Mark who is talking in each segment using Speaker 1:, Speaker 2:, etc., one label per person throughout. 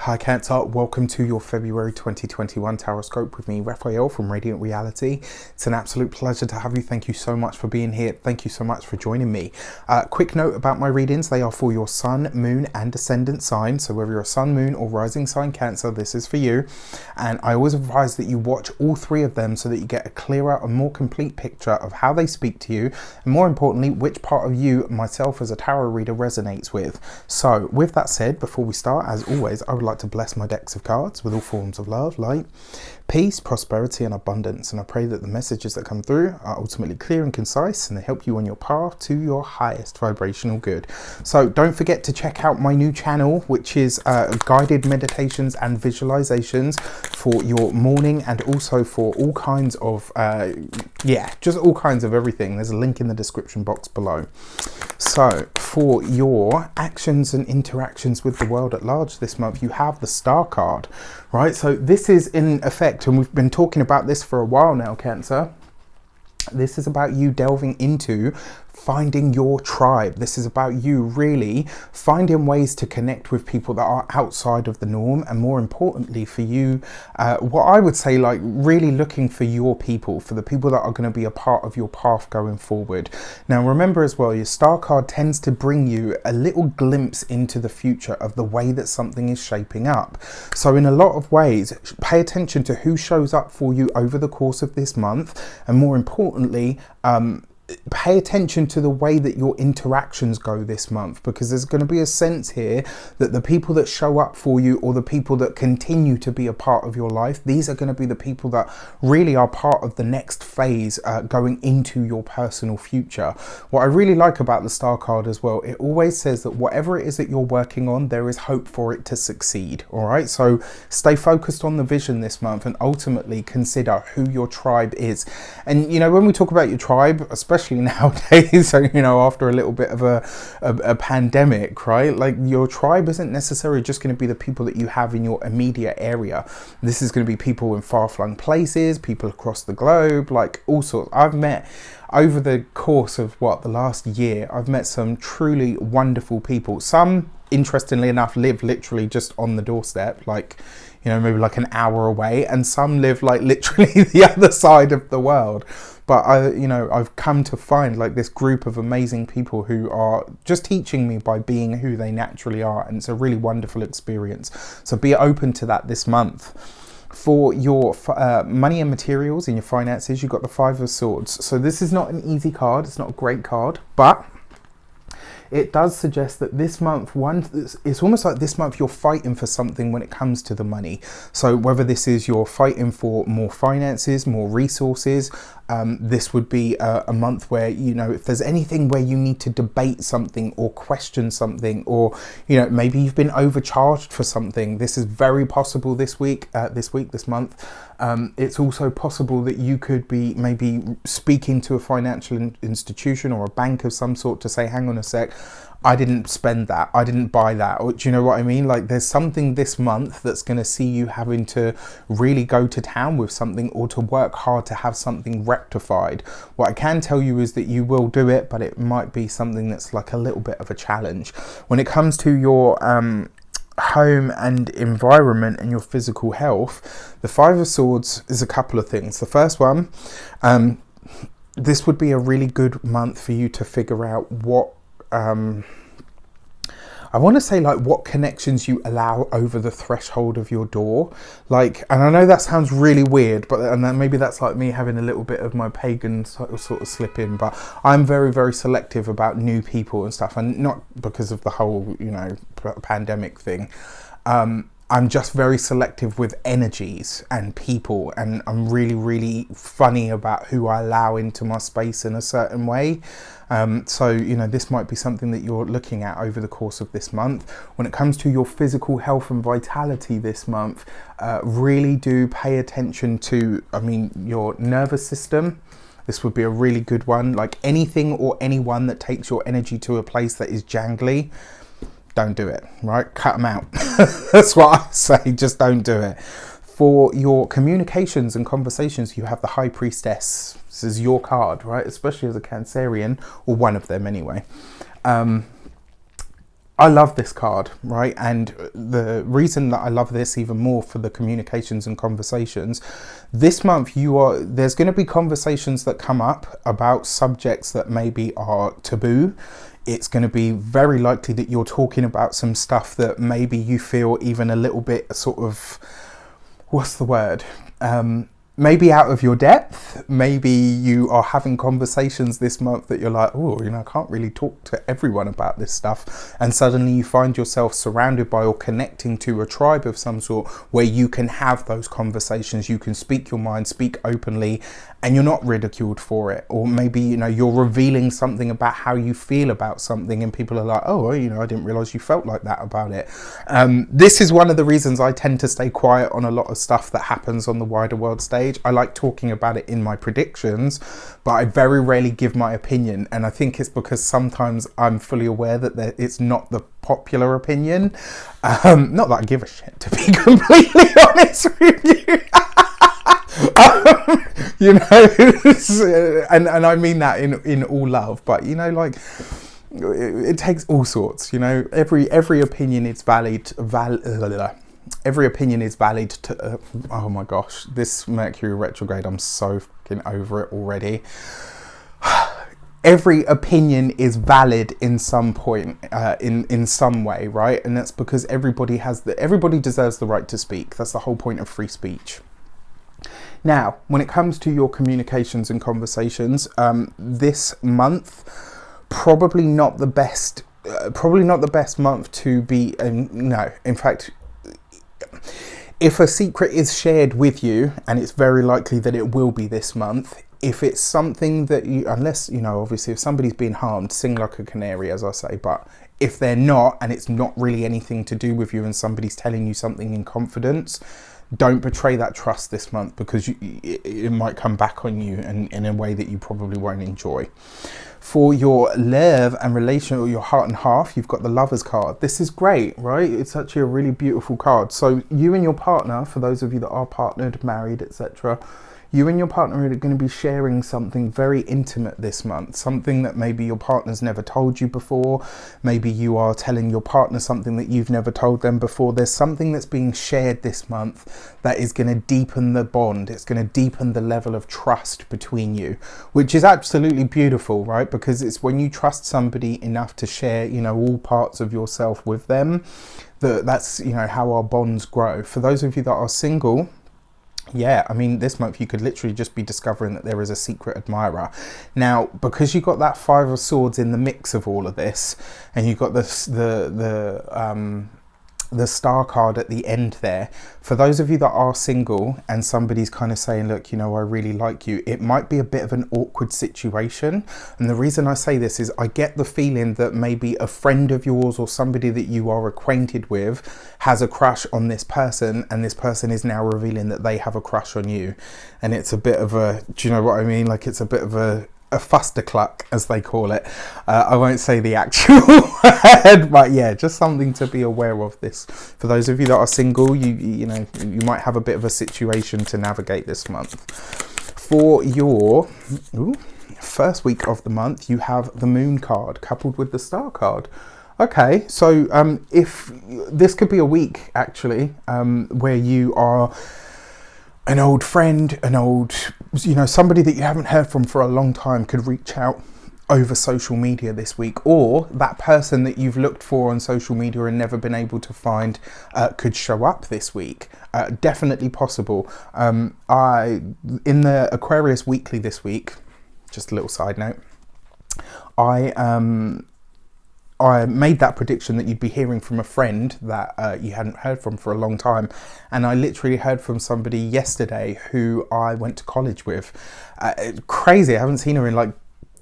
Speaker 1: Hi Cancer, welcome to your February 2021 Taroscope with me, Raphael from Radiant Reality. It's an absolute pleasure to have you. Thank you so much for being here. Thank you so much for joining me. Quick note about my readings, they are for your sun, moon and ascendant sign. So whether you're a sun, moon or rising sign Cancer, this is for you. And I always advise that you watch all three of them so that you get a clearer and more complete picture of how they speak to you. And more importantly, which part of you, myself as a tarot reader, resonates with. So with that said, before we start, as always, I would like to bless my decks of cards with all forms of love, light, peace, prosperity and abundance, and I pray that the messages that come through are ultimately clear and concise and they help you on your path to your highest vibrational good. So don't forget to check out my new channel, which is guided meditations and visualizations for your morning, and also for all kinds of just all kinds of everything. There's a link in the description box below. So for your actions and interactions with the world at large this month, you have the Star card, right? So this is in effect, and we've been talking about this for a while now, Cancer. This is about you delving into finding your tribe. This is about you really finding ways to connect with people that are outside of the norm, and more importantly for you, what I would say, like really looking for your people, for the people that are going to be a part of your path going forward. Now remember as well, your Star card tends to bring you a little glimpse into the future of the way that something is shaping up. So in a lot of ways, pay attention to who shows up for you over the course of this month, and more importantly, pay attention to the way that your interactions go this month, because there's going to be a sense here that the people that show up for you, or the people that continue to be a part of your life, these are going to be the people that really are part of the next phase going into your personal future. What I really like about the Star card as well, it always says that whatever it is that you're working on, there is hope for it to succeed. All right, so stay focused on the vision this month and ultimately consider who your tribe is. And you know, when we talk about your tribe, especially nowadays, so you know, after a little bit of a pandemic, right, like your tribe isn't necessarily just going to be the people that you have in your immediate area. This is going to be people in far-flung places, people across the globe, like all sorts. I've met over the course of the last year, I've met some truly wonderful people. Some, interestingly enough, live literally just on the doorstep, like, you know, maybe like an hour away, and some live like literally the other side of the world. But I've come to find like this group of amazing people who are just teaching me by being who they naturally are, and it's a really wonderful experience. So be open to that this month. For your money and materials and your finances, you've got the Five of Swords. So this is not an easy card, it's not a great card, but it does suggest that this month, it's almost like this month you're fighting for something when it comes to the money. So whether this is you're fighting for more finances, more resources, this would be a month where, you know, if there's anything where you need to debate something or question something, or, you know, maybe you've been overcharged for something, this is very possible this month. It's also possible that you could be maybe speaking to a financial institution or a bank of some sort to say, hang on a sec, I didn't spend that, I didn't buy that, or do you know what I mean? Like there's something this month that's going to see you having to really go to town with something, or to work hard to have something rectified. What I can tell you is that you will do it, but it might be something that's like a little bit of a challenge. When it comes to your home and environment and your physical health, the Five of Swords is a couple of things. The first one, this would be a really good month for you to figure out what I want to say, like, what connections you allow over the threshold of your door. Like, and I know that sounds really weird, but and then maybe that's like me having a little bit of my pagan sort of slip in, but I'm very, very selective about new people and stuff, and not because of the whole, you know, pandemic thing. I'm just very selective with energies and people, and I'm really, really funny about who I allow into my space in a certain way. So, you know, this might be something that you're looking at over the course of this month. When it comes to your physical health and vitality this month, really do pay attention to, your nervous system. This would be a really good one. Like anything or anyone that takes your energy to a place that is jangly, don't do it, right? Cut them out. That's what I say, just don't do it. For your communications and conversations, you have the High Priestess. This is your card, right? Especially as a Cancerian, or one of them anyway. I love this card, right? And the reason that I love this even more for the communications and conversations, this month there's going to be conversations that come up about subjects that maybe are taboo. It's going to be very likely that you're talking about some stuff that maybe you feel even a little bit sort of, what's the word? Maybe out of your depth. Maybe you are having conversations this month that you're like, oh, I can't really talk to everyone about this stuff. And suddenly you find yourself surrounded by or connecting to a tribe of some sort where you can have those conversations. You can speak your mind, speak openly, and you're not ridiculed for it. Or maybe, you're revealing something about how you feel about something and people are like, oh, I didn't realize you felt like that about it. This is one of the reasons I tend to stay quiet on a lot of stuff that happens on the wider world stage. I like talking about it in my predictions, but I very rarely give my opinion. And I think it's because sometimes I'm fully aware that it's not the popular opinion. Not that I give a shit, to be completely honest with you. And I mean that in all love, but it takes all sorts. Every opinion is valid. Every opinion is valid to oh my gosh, this Mercury retrograde, I'm so fucking over it already. Every opinion is valid in some point, in some way, right? And that's because everybody deserves the right to speak. That's the whole point of free speech. Now, when it comes to your communications and conversations, this month, probably not the best month to be, no, in fact, if a secret is shared with you, and it's very likely that it will be this month, if it's something that unless, obviously if somebody's been harmed, sing like a canary, as I say, but if they're not, and it's not really anything to do with you and somebody's telling you something in confidence, don't betray that trust this month, because it might come back on you in a way that you probably won't enjoy. For your love and relation, or your heart and half, you've got the Lovers card. This is great, right? It's actually a really beautiful card. So you and your partner, for those of you that are partnered, married, etc., you and your partner are going to be sharing something very intimate this month, something that maybe your partner's never told you before. Maybe you are telling your partner something that you've never told them before. There's something that's being shared this month that is going to deepen the bond. It's going to deepen the level of trust between you, which is absolutely beautiful, right? Because it's when you trust somebody enough to share, all parts of yourself with them, that's, how our bonds grow. For those of you that are single, yeah, this month you could literally just be discovering that there is a secret admirer. Now, because you got that Five of Swords in the mix of all of this, and you got the Star card at the end there, for those of you that are single and somebody's kind of saying, look, I really like you, it might be a bit of an awkward situation. And the reason I say this is I get the feeling that maybe a friend of yours or somebody that you are acquainted with has a crush on this person, and this person is now revealing that they have a crush on you. And it's a bit of a, do you know what I mean? Like, it's a bit of a fustercluck, as they call it. I won't say the actual word, but yeah, just something to be aware of this. For those of you that are single, you might have a bit of a situation to navigate this month. For your first week of the month, you have the Moon card coupled with the Star card. Okay, so if this could be a week actually where you are an old friend, somebody that you haven't heard from for a long time could reach out over social media this week, or that person that you've looked for on social media and never been able to find could show up this week. Definitely possible. In the Aquarius Weekly this week, just a little side note, I made that prediction that you'd be hearing from a friend that you hadn't heard from for a long time. And I literally heard from somebody yesterday who I went to college with. Crazy, I haven't seen her in like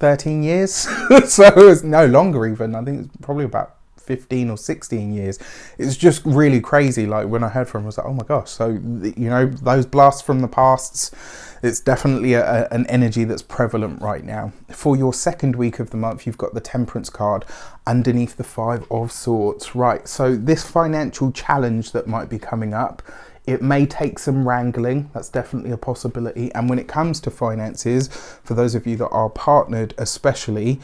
Speaker 1: 13 years. So it's no longer even. I think it's probably about 15 or 16 years. It's just really crazy. Like when I heard from her, I was like, oh my gosh. So, those blasts from the pasts, it's definitely an energy that's prevalent right now. For your second week of the month, you've got the Temperance card underneath the Five of Swords. Right, so this financial challenge that might be coming up It may take some wrangling. That's definitely a possibility. And when it comes to finances, for those of you that are partnered especially,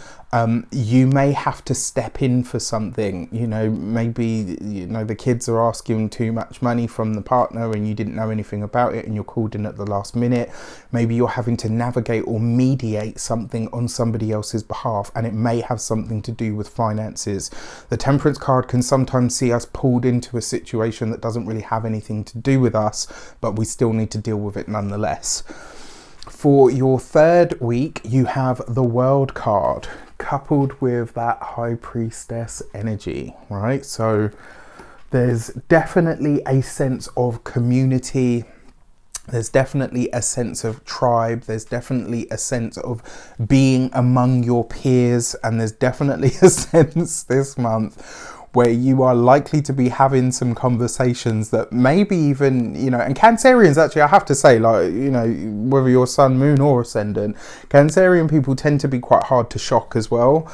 Speaker 1: you may have to step in for something. You know, maybe, you know, the kids are asking too much money from the partner and you didn't know anything about it and you're called in at the last minute. Maybe you're having to navigate or mediate something on somebody else's behalf, and it may have something to do with finances. The Temperance card can sometimes see us pulled into a situation that doesn't really have anything to do with us, but we still need to deal with it nonetheless. For your third week, you have the World card coupled with that High Priestess energy, right? So there's definitely a sense of community. There's definitely a sense of tribe. There's definitely a sense of being among your peers. And there's definitely a sense this month where you are likely to be having some conversations that maybe even, you know, and Cancerians, actually, I have to say, like, you know, whether you're sun, moon or ascendant, Cancerian people tend to be quite hard to shock as well,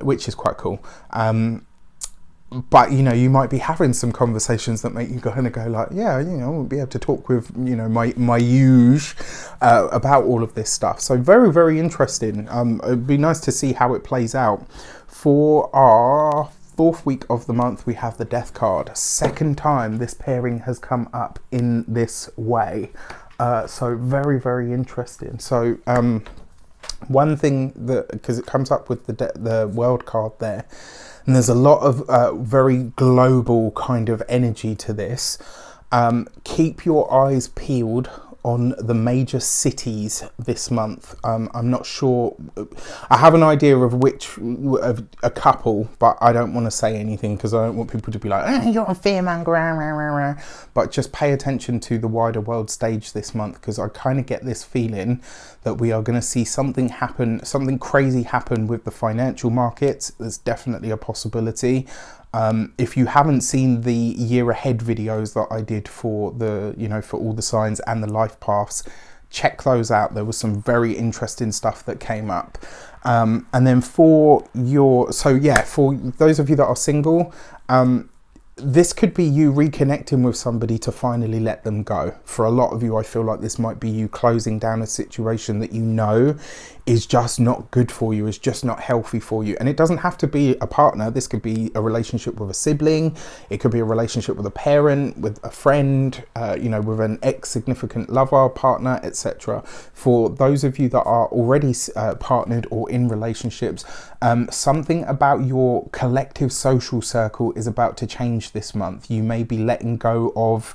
Speaker 1: which is quite cool. But, you know, you might be having some conversations that make you kind of go like, yeah, you know, we'll be able to talk with, you know, my huge about all of this stuff. So very, very interesting. It'd be nice to see how it plays out. For our fourth week of the month, we have the Death card. Second time this pairing has come up in this way. So very, very interesting. So one thing that, because it comes up with the World card there, and there's a lot of very global kind of energy to this. Keep your eyes peeled on the major cities this month. I'm not sure. I have an idea of of a couple, but I don't want to say anything because I don't want people to be like, oh, you're a fearmonger. But just pay attention to the wider world stage this month, because I kind of get this feeling that we are going to see something happen, something crazy happen with the financial markets. There's definitely a possibility. If you haven't seen the year ahead videos that I did for the, you know, for all the signs and the life paths, check those out. There was some very interesting stuff that came up. And then for your, so yeah, for those of you that are single, this could be you reconnecting with somebody to finally let them go. For a lot of you, I feel like this might be you closing down a situation that you know is just not good for you, is just not healthy for you. And it doesn't have to be a partner. This could be a relationship with a sibling. It could be a relationship with a parent, with a friend, you know, with an ex-significant lover, partner, etc. For those of you that are already partnered or in relationships, something about your collective social circle is about to change this month. You may be letting go of,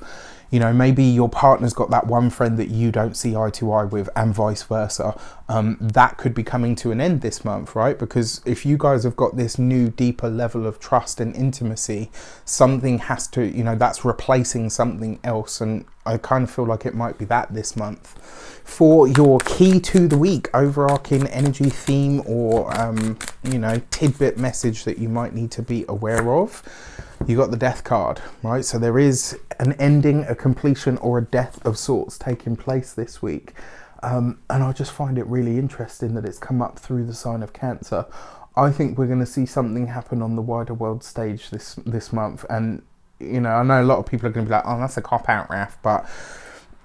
Speaker 1: you know, maybe your partner's got that one friend that you don't see eye to eye with, and vice versa. That could be coming to an end this month, right? Because if you guys have got this new, deeper level of trust and intimacy, something has to, you know, that's replacing something else. And I kind of feel like it might be that this month. For your key to the week, overarching energy theme or, you know, tidbit message that you might need to be aware of, you got the Death card, right? So there is an ending, a completion, or a death of sorts taking place this week. And I just find it really interesting that it's come up through the sign of Cancer. I think we're going to see something happen on the wider world stage this month. And, you know, I know a lot of people are going to be like, oh, that's a cop-out, Raf, but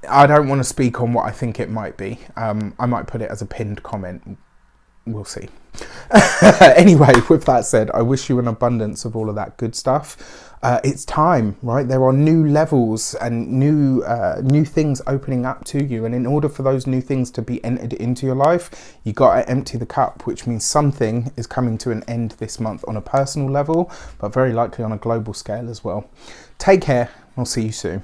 Speaker 1: I don't want to speak on what I think it might be. I might put it as a pinned comment. We'll see. Anyway, with that said, I wish you an abundance of all of that good stuff. It's time, right? There are new levels and new things opening up to you. And in order for those new things to be entered into your life, you got to empty the cup, which means something is coming to an end this month on a personal level, but very likely on a global scale as well. Take care. I'll see you soon.